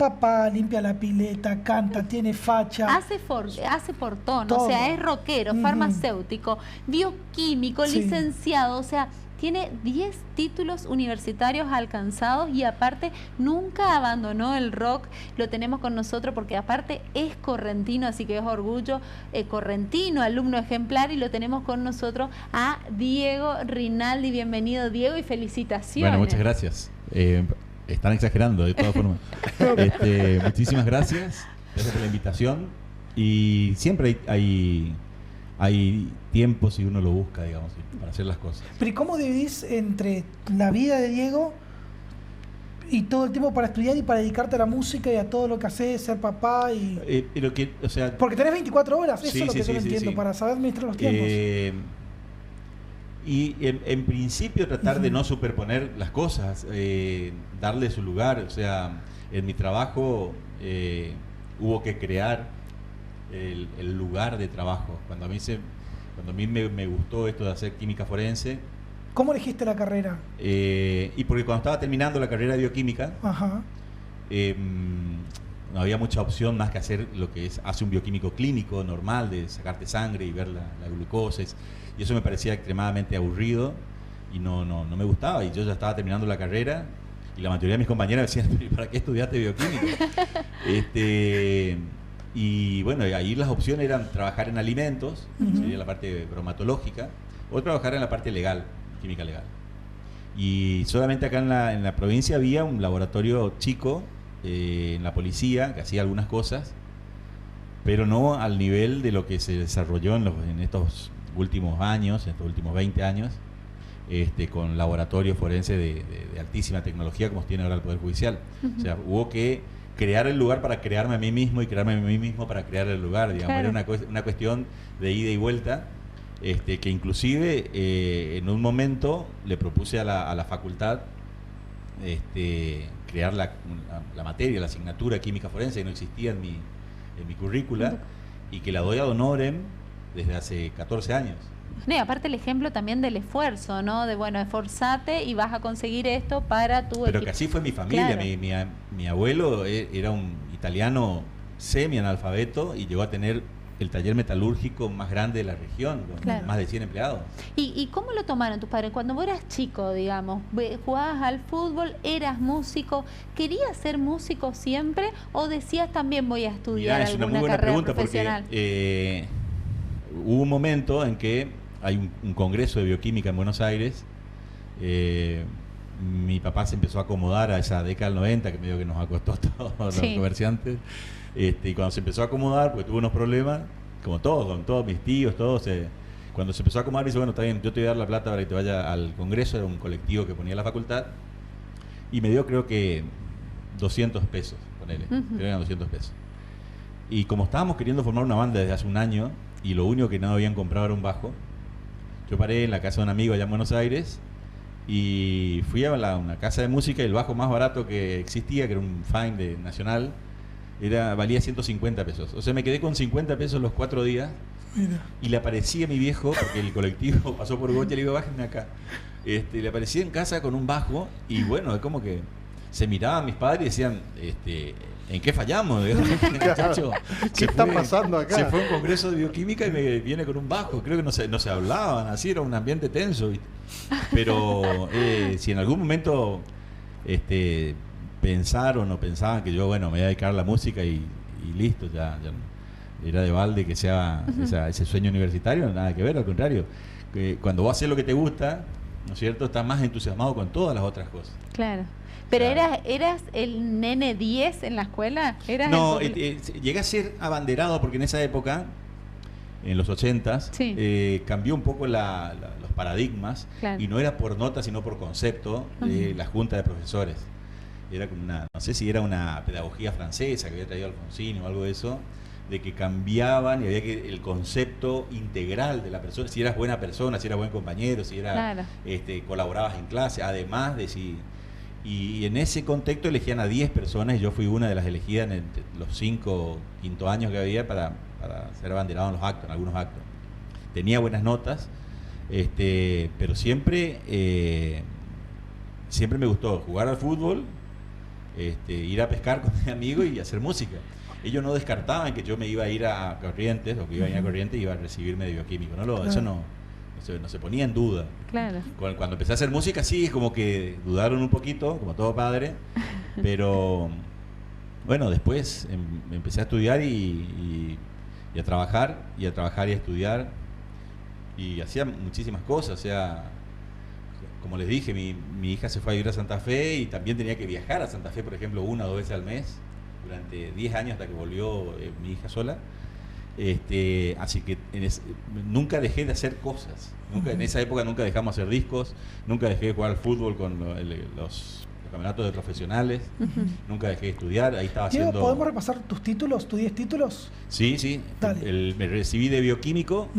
papá, limpia la pileta, canta, tiene facha. Hace portón, Todo. o sea, es rockero, farmacéutico, bioquímico, Sí. licenciado, o sea, tiene 10 títulos universitarios alcanzados y aparte nunca abandonó el rock. Lo tenemos con nosotros porque aparte es correntino, así que es orgullo correntino, alumno ejemplar, y lo tenemos con nosotros a Diego Rinaldi. Bienvenido, Diego, y felicitaciones. Bueno, muchas gracias. Están exagerando de todas formas. Muchísimas gracias. Gracias por la invitación. Y siempre hay tiempo si uno lo busca, digamos, para hacer las cosas. Pero ¿y cómo dividís entre la vida de Diego y todo el tiempo para estudiar y para dedicarte a la música y a todo lo que haces, ser papá y... O sea, porque tenés 24 horas, eso sí, es lo que yo no entiendo, para saber administrar los tiempos. Y en principio tratar de no superponer las cosas, darle su lugar. O sea, en mi trabajo hubo que crear el lugar de trabajo. Cuando a mí me gustó esto de hacer química forense. ¿Cómo elegiste la carrera? Y porque cuando estaba terminando la carrera de bioquímica, no había mucha opción más que hacer lo que hace un bioquímico clínico normal, de sacarte sangre y ver la glucosa. Y eso me parecía extremadamente aburrido y no me gustaba. Y yo ya estaba terminando la carrera y la mayoría de mis compañeras decían, ¿para qué estudiaste bioquímica? Y bueno, ahí las opciones eran trabajar en alimentos, sería la parte bromatológica, o trabajar en la parte legal, química legal. Y solamente acá en la provincia había un laboratorio chico en la policía que hacía algunas cosas, pero no al nivel de lo que se desarrolló en estos últimos años, en estos últimos 20 años, con laboratorios forenses de altísima tecnología como tiene ahora el Poder Judicial. O sea, hubo que crear el lugar para crearme a mí mismo y crearme a mí mismo para crear el lugar, digamos. Claro. Era una cuestión de ida y vuelta, que inclusive en un momento le propuse a la facultad crear la materia, la asignatura química forense, que no existía en mi currícula, y que la doy ad honorem desde hace 14 años. No, y aparte el ejemplo también del esfuerzo, ¿no? De, bueno, esforzate y vas a conseguir esto para tu Pero que así fue mi familia. Claro. Mi abuelo era un italiano semi-analfabeto y llegó a tener el taller metalúrgico más grande de la región, con más de 100 empleados. ¿Y cómo lo tomaron tus padres? Cuando vos eras chico, digamos, jugabas al fútbol, eras músico, ¿querías ser músico siempre o decías también voy a estudiar Mirá, es una muy buena carrera pregunta profesional? Porque hubo un momento en que hay un congreso de bioquímica en Buenos Aires. Mi papá se empezó a acomodar a esa década del 90, que medio que nos acostó a todos los comerciantes. Y cuando se empezó a acomodar, porque tuvo unos problemas, como todos, con todos mis tíos, todos, cuando se empezó a acomodar, dice, bueno, está bien, yo te voy a dar la plata para que te vaya al congreso. Era un colectivo que ponía la facultad, y me dio, creo que 200 pesos, ponele, creo que eran 200 pesos. Y como estábamos queriendo formar una banda desde hace un año, y lo único que no habían comprado era un bajo, yo paré en la casa de un amigo allá en Buenos Aires, y fui a una casa de música, y el bajo más barato que existía, que era un Fine Nacional, valía 150 pesos. O sea, me quedé con 50 pesos los 4 días. Mira. Y le aparecí a mi viejo, porque el colectivo pasó por Goya, le digo, bájenme acá. Le aparecí en casa con un bajo, y bueno, es como que se miraban mis padres y decían, ¿en qué fallamos? ¿Qué está pasando acá? Se fue a un congreso de bioquímica y me viene con un bajo. Creo que no se hablaban, así era un ambiente tenso, ¿viste? Pero si en algún momento pensaron o pensaban que yo, bueno, me iba a dedicar a la música y listo, ya era de balde que sea ese sueño universitario, nada que ver, al contrario. Que cuando vos haces lo que te gusta, ¿no es cierto?, estás más entusiasmado con todas las otras cosas. Claro. ¿Pero eras el nene 10 en la escuela? No, llegué a ser abanderado porque en esa época, en los 80s, cambió un poco los paradigmas, y no era por nota sino por concepto la junta de profesores. Era como no sé si era una pedagogía francesa que había traído Alfonsín o algo de eso, de que cambiaban y había que el concepto integral de la persona, si eras buena persona, si eras buen compañero, si colaborabas en clase, además de si... Y en ese contexto elegían a 10 personas, y yo fui una de las elegidas en los 5 quinto años que había para ser abanderado en los actos, en algunos actos. Tenía buenas notas, pero siempre me gustó jugar al fútbol, ir a pescar con mis amigos y hacer música. Ellos no descartaban que yo me iba a ir a Corrientes, o que iba a ir a Corrientes y iba a recibirme de bioquímico. Eso no se ponía en duda. Claro. Cuando empecé a hacer música, sí, como que dudaron un poquito, como todo padre, pero bueno, después empecé a estudiar y a trabajar, y a estudiar, y hacía muchísimas cosas. O sea, como les dije, mi hija se fue a vivir a Santa Fe y también tenía que viajar a Santa Fe, por ejemplo, 1 o 2 veces al mes, durante 10 años hasta que volvió mi hija sola. Así que nunca dejé de hacer cosas. En esa época nunca dejamos de hacer discos, nunca dejé de jugar al fútbol con los campeonatos de profesionales, nunca dejé de estudiar. Ahí estaba Diego, haciendo... ¿podemos repasar tus títulos, tus 10 títulos? Sí. Me recibí de bioquímico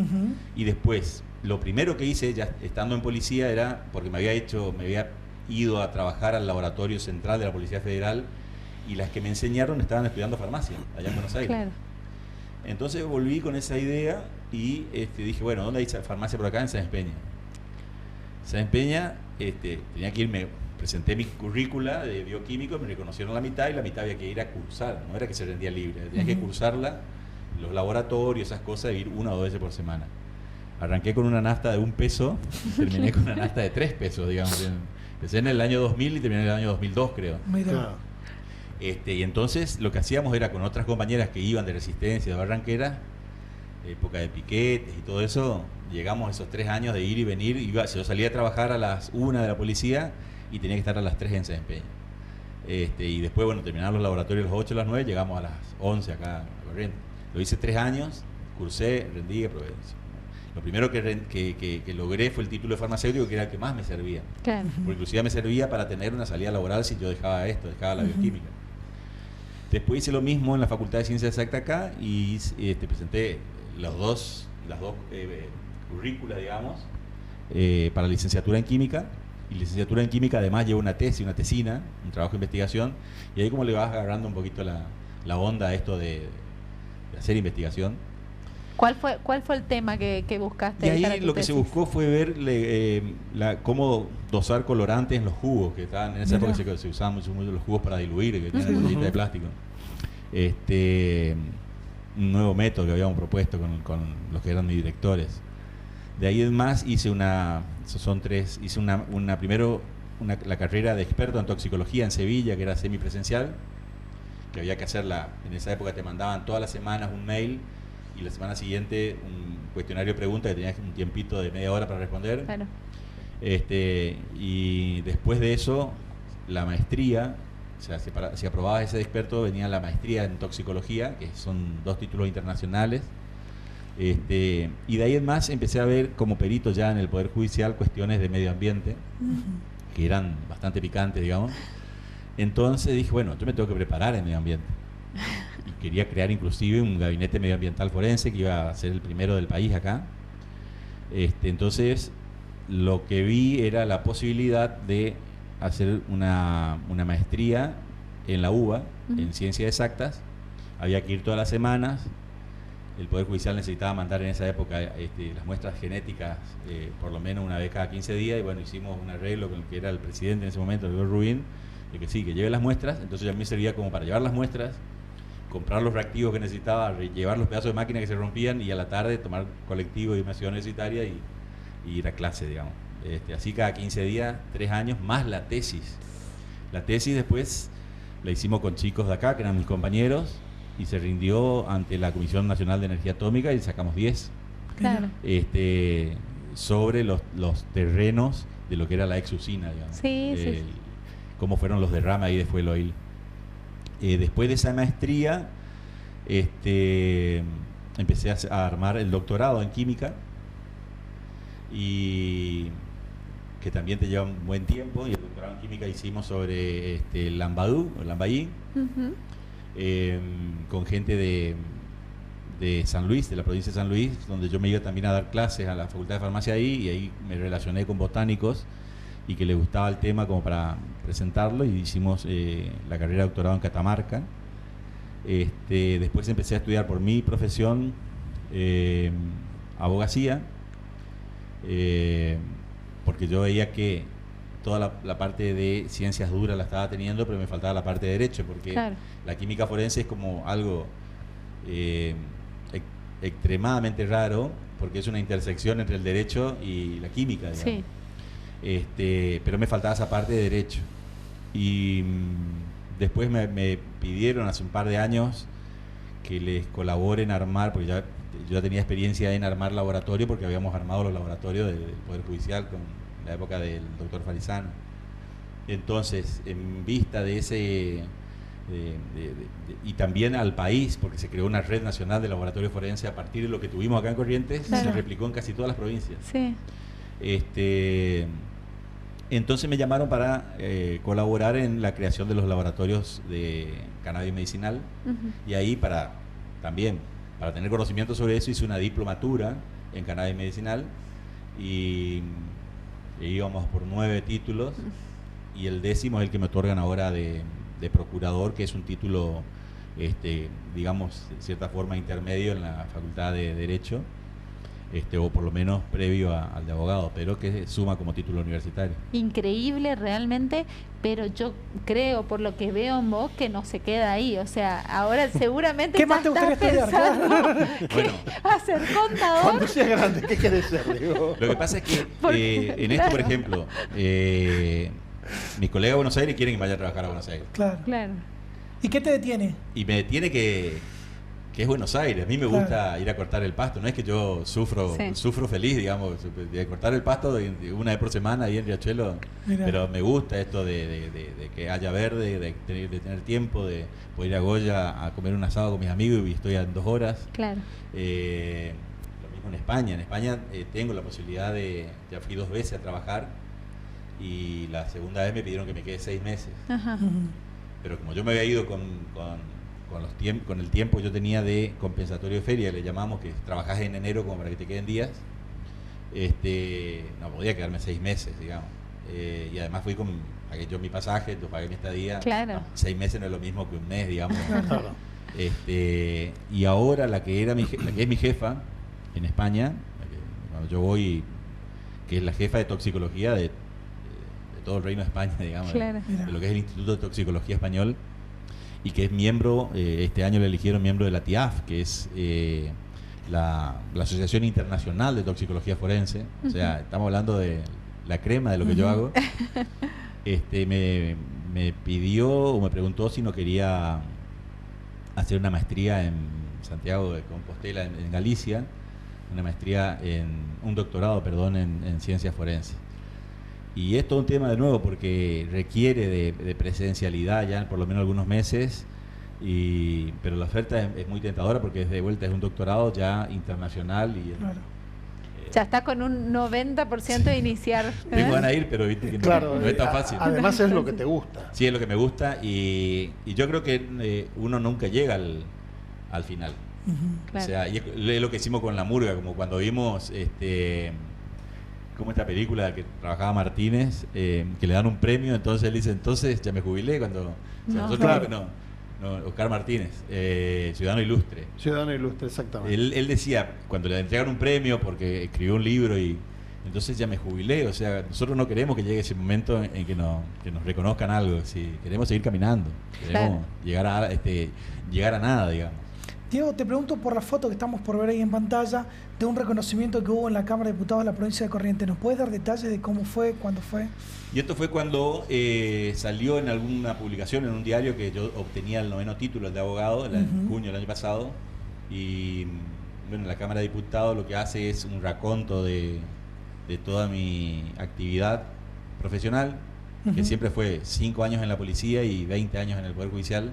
y después lo primero que hice ya estando en policía era, porque me había ido a trabajar al laboratorio central de la Policía Federal, y las que me enseñaron estaban estudiando farmacia allá en Buenos Aires. Claro. Entonces volví con esa idea y dije, bueno, ¿dónde hay farmacia por acá? En Sáenz Peña. Sáenz Peña, tenía que irme, presenté mi currícula de bioquímico, me reconocieron la mitad y la mitad había que ir a cursar, no era que se rendía libre, tenía que cursarla, los laboratorios, esas cosas, ir 1 o 2 veces por semana. Arranqué con una nafta de $1 y terminé con una nafta de $3, digamos. Empecé en el año 2000 y terminé en el año 2002, creo. Mira. Y entonces lo que hacíamos era con otras compañeras que iban de Resistencia, de Barranquera, época de piquetes y todo eso, llegamos a esos 3 años de ir y venir. Yo salía a trabajar a las 1 de la policía y tenía que estar a las 3 en Sáenz Peña. Y después, bueno, terminaron los laboratorios a las 8 a las 9, llegamos a las 11 acá a Corrientes. Lo hice 3 años, cursé, rendí, aprobé. Lo primero que logré fue el título de farmacéutico, que era el que más me servía. Claro. Porque inclusive me servía para tener una salida laboral si yo dejaba la bioquímica. Después hice lo mismo en la Facultad de Ciencias Exactas acá y presenté las dos currículas, digamos, para licenciatura en química. Y licenciatura en química además lleva una tesis, una tesina, un trabajo de investigación, y ahí como le vas agarrando un poquito la onda a esto de hacer investigación. ¿Cuál fue el tema que buscaste? Y ahí para tu lo que se tesis? buscó fue ver cómo dosar colorantes en los jugos, que estaban en esa época se usaban mucho los jugos para diluir, que tienen bolsitas de plástico. Un nuevo método que habíamos propuesto con los que eran mis directores. De ahí en más hice la carrera de experto en toxicología en Sevilla, que era semipresencial, que había que hacerla. En esa época te mandaban todas las semanas un mail y la semana siguiente un cuestionario de preguntas que tenías un tiempito de media hora para responder. Claro. Y después de eso, la maestría, o sea, si aprobabas ese de experto, venía la maestría en toxicología, que son 2 títulos internacionales. Y de ahí en más empecé a ver como perito ya en el Poder Judicial cuestiones de medio ambiente, que eran bastante picantes, digamos. Entonces dije, bueno, yo me tengo que preparar en medio ambiente. Y quería crear inclusive un gabinete medioambiental forense que iba a ser el primero del país acá. Entonces lo que vi era la posibilidad de hacer una maestría en la UBA, en Ciencias Exactas. Había que ir todas las semanas. El Poder Judicial necesitaba mandar en esa época las muestras genéticas por lo menos una vez cada 15 días, y bueno, hicimos un arreglo con el que era el presidente en ese momento, el doctor Rubín, de que sí, que lleve las muestras. Entonces ya me servía como para llevar las muestras, comprar los reactivos que necesitaba, llevar los pedazos de máquina que se rompían, y a la tarde tomar colectivo de Ciudad Universitaria y ir a clase, digamos. Así cada 15 días, 3 años, más la tesis. La tesis después la hicimos con chicos de acá, que eran mis compañeros, y se rindió ante la Comisión Nacional de Energía Atómica y sacamos 10. Claro. Sobre los terrenos de lo que era la ex-usina, digamos. Sí. Cómo fueron los derrames ahí de Fuelo Oil. Después de esa maestría, empecé a armar el doctorado en química, y que también te lleva un buen tiempo, y el doctorado en química hicimos sobre el Lambaí, con gente de San Luis, de la provincia de San Luis, donde yo me iba también a dar clases a la Facultad de Farmacia ahí, y ahí me relacioné con botánicos y que les gustaba el tema como para presentarlo, y hicimos la carrera de doctorado en Catamarca. Después empecé a estudiar por mi profesión abogacía, porque yo veía que toda la parte de ciencias duras la estaba teniendo, pero me faltaba la parte de derecho, porque la química forense es como algo extremadamente raro, porque es una intersección entre el derecho y la química, digamos. Pero me faltaba esa parte de derecho. Y después me pidieron hace un par de años que les colabore en armar, porque yo ya tenía experiencia en armar laboratorio, porque habíamos armado los laboratorios del Poder Judicial con la época del doctor Farizano. Entonces, en vista de ese... y también al país, porque se creó una red nacional de laboratorios forenses a partir de lo que tuvimos acá en Corrientes, se replicó en casi todas las provincias. Entonces me llamaron para colaborar en la creación de los laboratorios de cannabis medicinal, y ahí para tener conocimiento sobre eso hice una diplomatura en cannabis medicinal, y íbamos por 9 títulos, y el 10º es el que me otorgan ahora de procurador, que es un título, digamos, de cierta forma intermedio en la Facultad de Derecho, o por lo menos previo al de abogado, pero que suma como título universitario. Increíble realmente, pero yo creo, por lo que veo en vos, que no se queda ahí. O sea, ahora seguramente ¿qué más te gustaría estudiar? Bueno, ¿va a ser contador? Cuando sea grande, ¿qué querés ser? Digo? Lo que pasa es que en esto, por ejemplo, mis colegas de Buenos Aires quieren que vaya a trabajar a Buenos Aires. Claro. ¿Y qué te detiene? Y me detiene que es Buenos Aires. A mí me gusta ir a cortar el pasto. No es que yo sufro feliz, digamos, de cortar el pasto de una vez por semana ahí en Riachuelo. Pero me gusta esto de que haya verde, de tener tiempo, de poder ir a Goya a comer un asado con mis amigos y estoy en 2 horas. Lo mismo en España. En España tengo la posibilidad ya fui 2 veces a trabajar, y la segunda vez me pidieron que me quede 6 meses. Pero como yo me había ido con el tiempo que yo tenía de compensatorio de feria, le llamamos, que trabajás en enero como para que te queden días, no podía quedarme 6 meses, digamos. Y además pagué yo mi pasaje, pagué mi estadía. 6 meses no es lo mismo que un mes, digamos. Y ahora la que es mi jefa en España, cuando yo voy, que es la jefa de toxicología de todo el Reino de España, digamos, de lo que es el Instituto de Toxicología Español, y que es miembro, este año le eligieron miembro de la TIAF, que es la Asociación Internacional de Toxicología Forense. O sea, estamos hablando de la crema de lo que yo hago. Me pidió o me preguntó si no quería hacer una maestría en Santiago de Compostela, en Galicia, un doctorado, en ciencias forenses. Y es todo un tema de nuevo, porque requiere de presencialidad ya por lo menos algunos meses, pero la oferta es muy tentadora, porque es un doctorado ya internacional. Ya está con un 90% de iniciar. Tengo ganas de ir, pero viste que no es tan fácil. Además es lo que te gusta. Sí, es lo que me gusta, y yo creo que uno nunca llega al final. O sea, y es lo que hicimos con La Murga, como cuando vimos como esta película que trabajaba Martínez, que le dan un premio, entonces él dice, entonces ya me jubilé, cuando Oscar Martínez, Ciudadano Ilustre. Ciudadano Ilustre, exactamente. Él decía, cuando le entregan un premio porque escribió un libro, y entonces ya me jubilé. O sea, nosotros no queremos que llegue ese momento en que nos reconozcan algo. Si queremos seguir caminando, queremos llegar a nada, digamos. Diego, te pregunto por la foto que estamos por ver ahí en pantalla, de un reconocimiento que hubo en la Cámara de Diputados de la provincia de Corrientes. ¿Nos puedes dar detalles de cómo fue, cuándo fue? Y esto fue cuando salió en alguna publicación, en un diario, que yo obtenía el 9º título, el de abogado, en junio del año pasado. Y bueno, la Cámara de Diputados lo que hace es un raconto de toda mi actividad profesional, que siempre fue 5 años en la policía y 20 años en el Poder Judicial.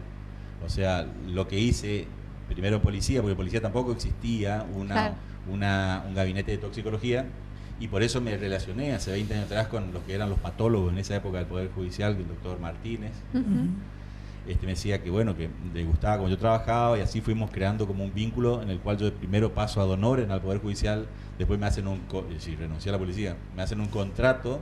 O sea, lo que hice primero en policía, porque en policía tampoco existía un gabinete de toxicología, y por eso me relacioné hace 20 años atrás con los que eran los patólogos en esa época del Poder Judicial, el doctor Martínez. Me decía que bueno, que le gustaba cómo yo trabajaba, y así fuimos creando como un vínculo en el cual yo primero paso ad honorem al Poder Judicial, después me hacen si renuncié a la policía, me hacen un contrato,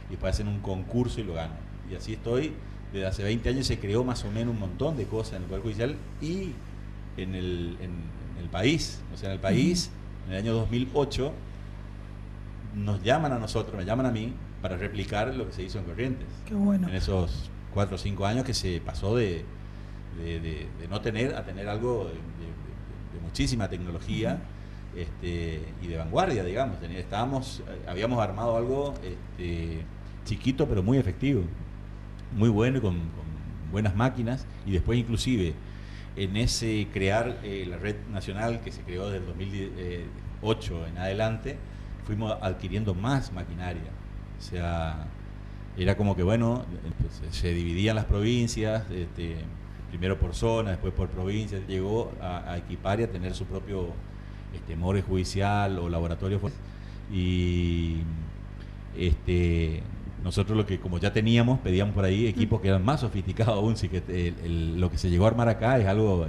y después hacen un concurso y lo gano. Y así estoy, desde hace 20 años se creó más o menos un montón de cosas en el Poder Judicial y en el país. O sea, en el país, en el año 2008, me llaman a mí, para replicar lo que se hizo en Corrientes. Qué bueno. En esos 4 o 5 años que se pasó de no tener a tener algo de muchísima tecnología y de vanguardia, digamos. Habíamos armado algo chiquito pero muy efectivo, muy bueno y con buenas máquinas, y después inclusive en ese crear la red nacional que se creó desde el 2008 en adelante, fuimos adquiriendo más maquinaria. O sea, era como que bueno, se dividían las provincias, primero por zona, después por provincia, llegó a equipar y a tener su propio morgue judicial o laboratorio. Y nosotros lo que, como ya teníamos, pedíamos por ahí equipos que eran más sofisticados aún, así que lo que se llegó a armar acá es algo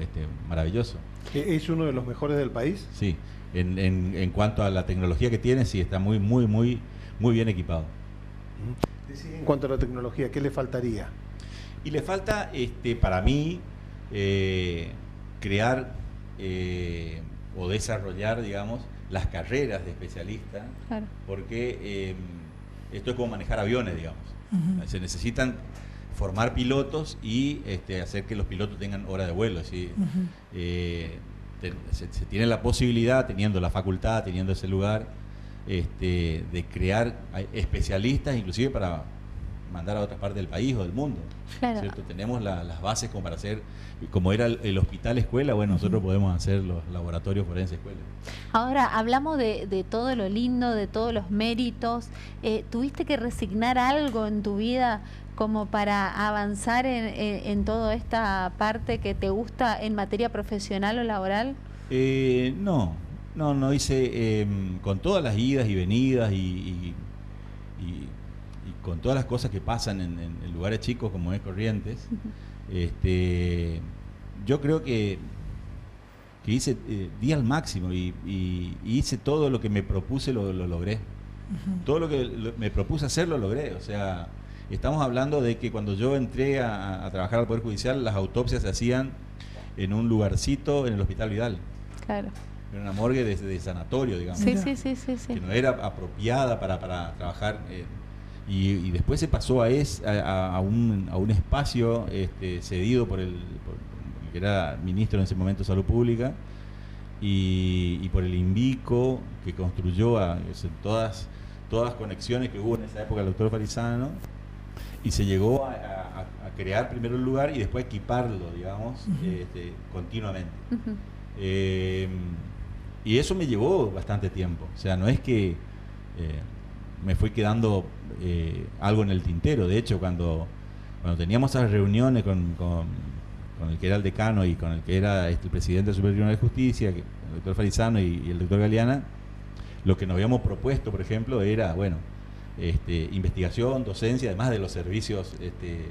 maravilloso. ¿Es uno de los mejores del país? Sí, en cuanto a la tecnología que tiene, sí, está muy bien equipado. En cuanto a la tecnología, ¿qué le faltaría? Y le falta, para mí, crear o desarrollar, digamos, las carreras de especialista, claro. Porque esto es como manejar aviones, digamos. Se necesitan formar pilotos y hacer que los pilotos tengan hora de vuelo. ¿Sí? Se tiene la posibilidad, teniendo la facultad, teniendo ese lugar, de crear especialistas, inclusive para mandar a otras partes del país o del mundo. Claro. ¿Cierto? Tenemos las bases como para hacer, como era el hospital escuela, bueno, nosotros podemos hacer los laboratorios forenses escuela. Ahora, hablamos de todo lo lindo, de todos los méritos. ¿Tuviste que resignar algo en tu vida como para avanzar en toda esta parte que te gusta en materia profesional o laboral? No hice, con todas las idas y venidas y con todas las cosas que pasan en lugares chicos como es Corrientes, yo creo que hice, di al máximo y hice todo lo que me propuse, lo logré. Todo lo que me propuse hacer lo logré. O sea, estamos hablando de que cuando yo entré a trabajar al Poder Judicial, las autopsias se hacían en un lugarcito en el Hospital Vidal. Claro. Era una morgue de sanatorio, digamos. Sí. Que no era apropiada para trabajar. Y después se pasó a un espacio cedido por el que era ministro en ese momento de Salud Pública y por el INVICO, que construyó todas las conexiones que hubo en esa época el doctor Farizano, y se llegó a crear primero el lugar y después equiparlo, digamos, continuamente. Y eso me llevó bastante tiempo. O sea, no es que me fui quedando algo en el tintero. De hecho, cuando teníamos esas reuniones con el que era el decano y con el que era el presidente del Superior Tribunal de Justicia, el doctor Farizano y el doctor Galeana, lo que nos habíamos propuesto, por ejemplo, era, bueno, investigación, docencia, además de los servicios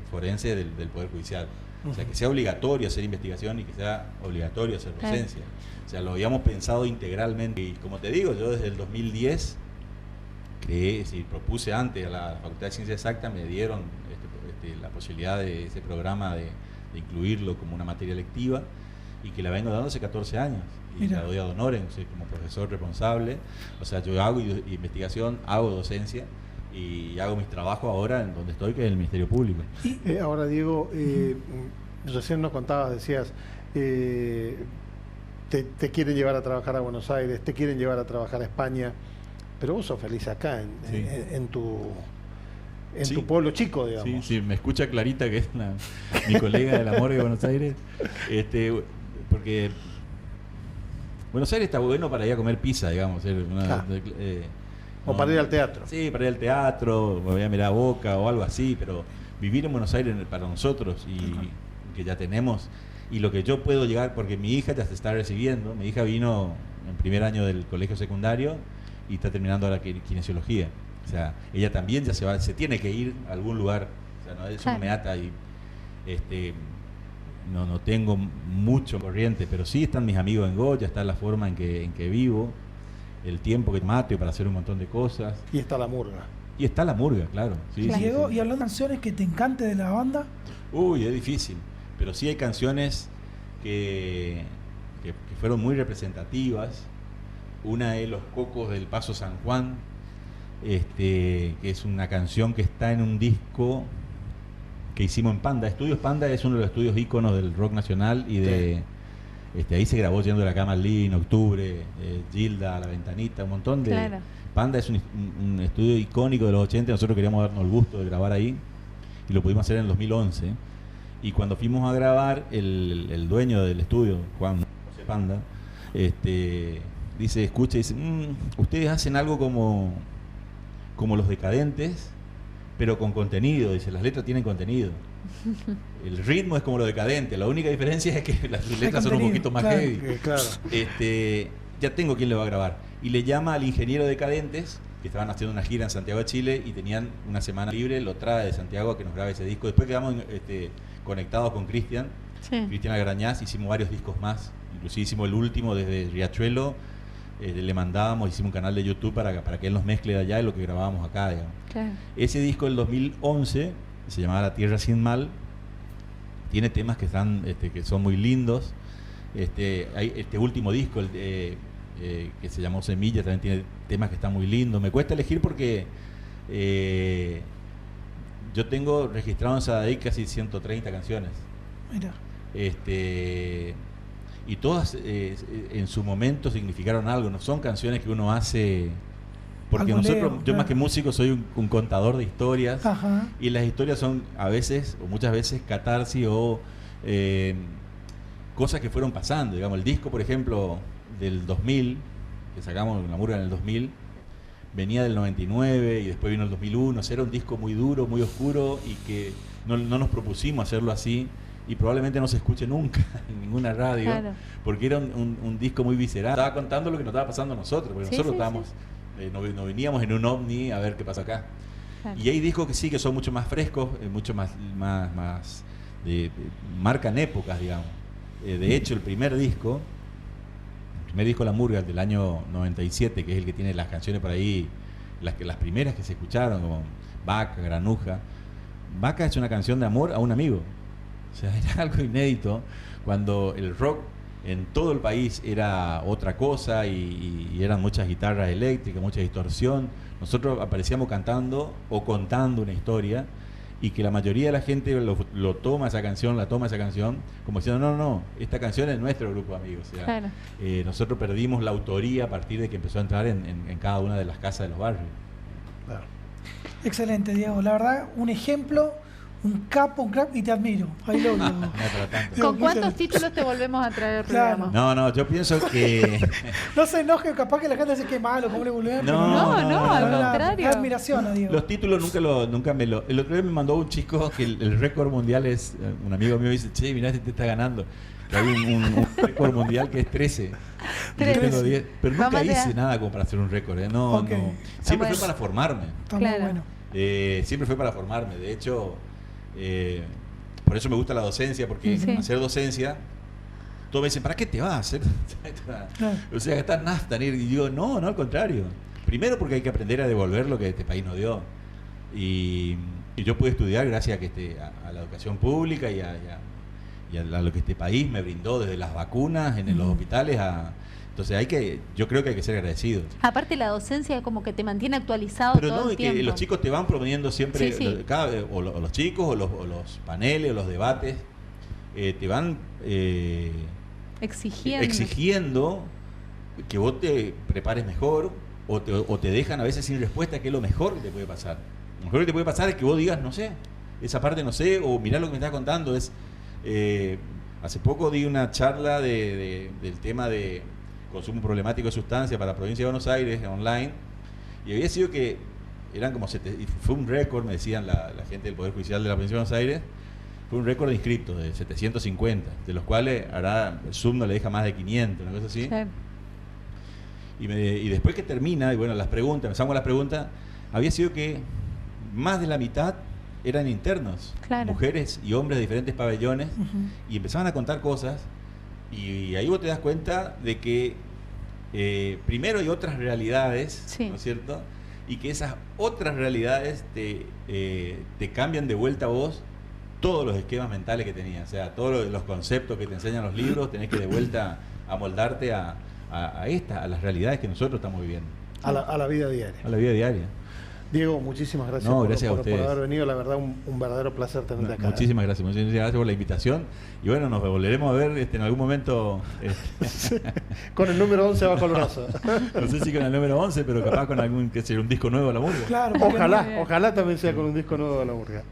forenses del Poder Judicial. O sea, que sea obligatorio hacer investigación y que sea obligatorio hacer docencia. O sea, lo habíamos pensado integralmente. Y como te digo, yo desde el 2010 propuse antes a la Facultad de Ciencias Exactas, me dieron la posibilidad de ese programa de incluirlo como una materia lectiva, y que la vengo dando hace 14 años. Y la doy ad honorem, como profesor responsable. O sea, yo hago investigación, hago docencia y hago mis trabajos ahora en donde estoy, que es el Ministerio Público. Ahora, Diego, recién nos contabas, decías, te quieren llevar a trabajar a Buenos Aires, te quieren llevar a trabajar a España, pero vos sos feliz acá, en tu pueblo chico, digamos. Sí, me escucha Clarita, que es mi colega de la morgue de Buenos Aires, porque Buenos Aires está bueno para ir a comer pizza, digamos. O para ir al teatro. Sí, para ir al teatro, me voy a mirar a Boca o algo así, pero vivir en Buenos Aires para nosotros, y que ya tenemos, y lo que yo puedo llegar, porque mi hija ya se está recibiendo, mi hija vino en primer año del colegio secundario y está terminando ahora kinesiología. O sea, ella también ya se tiene que ir a algún lugar. O sea, no es una meata y no tengo mucho corriente, pero sí están mis amigos en Goya, está la forma en que vivo, el tiempo que mato para hacer un montón de cosas. Y está la murga. Y está la murga, claro. Sí, Diego, sí. ¿Y hablando de canciones que te encante de la banda? Uy, es difícil, pero sí hay canciones que fueron muy representativas. Una es Los Cocos del Paso San Juan, que es una canción que está en un disco que hicimos en Panda. Estudios Panda es uno de los estudios íconos del rock nacional y de ahí se grabó Yendo de la Cama al Living, Octubre, Gilda, La Ventanita, un montón de... Claro. Panda es un estudio icónico de los 80, nosotros queríamos darnos el gusto de grabar ahí y lo pudimos hacer en el 2011. Y cuando fuimos a grabar, el dueño del estudio, Juan José Panda, dice, escucha y dice, ustedes hacen algo como Los Decadentes, pero con contenido. Dice, las letras tienen contenido. El ritmo es como Los Decadentes, la única diferencia es que las letras son un poquito más claro, heavy. Claro. Ya tengo quien le va a grabar. Y le llama al ingeniero Decadentes, que estaban haciendo una gira en Santiago de Chile y tenían una semana libre, lo trae de Santiago a que nos grabe ese disco. Después quedamos conectados con Cristian Algarañaz, hicimos varios discos más, inclusive hicimos el último desde Riachuelo, le mandábamos, hicimos un canal de YouTube para que él nos mezcle de allá y lo que grabábamos acá, digamos. Claro. Ese disco del 2011 se llamaba La Tierra Sin Mal, tiene temas que están que son muy lindos. Hay este último disco que se llamó Semilla, también tiene temas que están muy lindos. Me cuesta elegir porque yo tengo registrado en Sadaic casi 130 canciones. Mira. Y todas en su momento significaron algo, no son canciones que uno hace porque yo más que músico soy un contador de historias. Ajá. Y las historias son a veces o muchas veces catarsis o cosas que fueron pasando, digamos. El disco, por ejemplo, del 2000 que sacamos La Murga en el 2000 venía del 99 y después vino el 2001. O sea, era un disco muy duro, muy oscuro y que no nos propusimos hacerlo así y probablemente no se escuche nunca en ninguna radio. Claro. Porque era un disco muy visceral. Estaba contando lo que nos estaba pasando a nosotros, porque nosotros estábamos no veníamos en un ovni a ver qué pasa acá. Claro. Y hay discos que sí, que son mucho más frescos, mucho más marcan épocas, digamos. De hecho, el primer disco La Murga, del año 97, que es el que tiene las canciones por ahí, las primeras que se escucharon, como Vaca, Granuja. Vaca es una canción de amor a un amigo. O sea, era algo inédito cuando el rock en todo el país era otra cosa y eran muchas guitarras eléctricas, mucha distorsión. Nosotros aparecíamos cantando o contando una historia y que la mayoría de la gente la toma esa canción como diciendo, no, esta canción es nuestro grupo de amigos. O sea, claro. Nosotros perdimos la autoría a partir de que empezó a entrar en cada una de las casas de los barrios. Claro. Excelente, Diego. La verdad, un ejemplo, un capo, un crack, y te admiro. Ahí lo digo. ¿Con cuántos títulos te volvemos a traer al programa? No, yo pienso que... No se enoje, capaz que la gente dice que malo, ¿cómo le volvemos? No, al contrario. La admiración a Diego. Los títulos nunca me lo... El otro día me mandó un chico que el récord mundial es... Un amigo mío dice, che, mirá, te está ganando. Que hay un récord mundial que es 13. Yo tengo 10. Pero nunca hice nada como para hacer un récord. No. Siempre fue para formarme. Está muy bueno. Siempre fue para formarme. De hecho... por eso me gusta la docencia, porque hacer docencia, todos me dicen, ¿para qué te vas a hacer? O sea, gastar nafta. Y digo, no, al contrario. Primero porque hay que aprender a devolver lo que este país nos dio. Y yo pude estudiar gracias a la educación pública y a lo que este país me brindó, desde las vacunas en los hospitales Entonces yo creo que hay que ser agradecidos. Aparte la docencia como que te mantiene actualizado todo el tiempo. Que los chicos te van proponiendo siempre, los chicos o los paneles o los debates, te van exigiendo que vos te prepares mejor o te dejan a veces sin respuesta, que es lo mejor que te puede pasar. Lo mejor que te puede pasar es que vos digas, no sé, esa parte no sé, o mirá lo que me estás contando. Hace poco di una charla del tema de consumo problemático de sustancias para la provincia de Buenos Aires, online, y había sido que eran como fue un récord, me decían la gente del Poder Judicial de la provincia de Buenos Aires, fue un récord de inscriptos de 750, de los cuales ahora el Zoom no le deja más de 500, una cosa así. Sí. Y después que termina, y bueno, empezamos con las preguntas, había sido que más de la mitad eran internos, mujeres y hombres de diferentes pabellones, y empezaban a contar cosas. Y ahí vos te das cuenta de que primero hay otras realidades, ¿no es cierto? Y que esas otras realidades te cambian de vuelta a vos todos los esquemas mentales que tenías. O sea, todos los conceptos que te enseñan los libros, tenés que de vuelta amoldarte a las realidades que nosotros estamos viviendo. a la vida diaria. A la vida diaria. Diego, muchísimas gracias, No, por, gracias a por ustedes. haber venido. La verdad, un verdadero placer tenerte acá. Muchísimas gracias por la invitación. Y bueno, nos volveremos a ver en algún momento. Con el número 11 bajo el brazo. No sé si con el número 11, pero capaz con algún, qué sé yo, un disco nuevo a la murga. Claro, Ojalá también sea con un disco nuevo de la murga.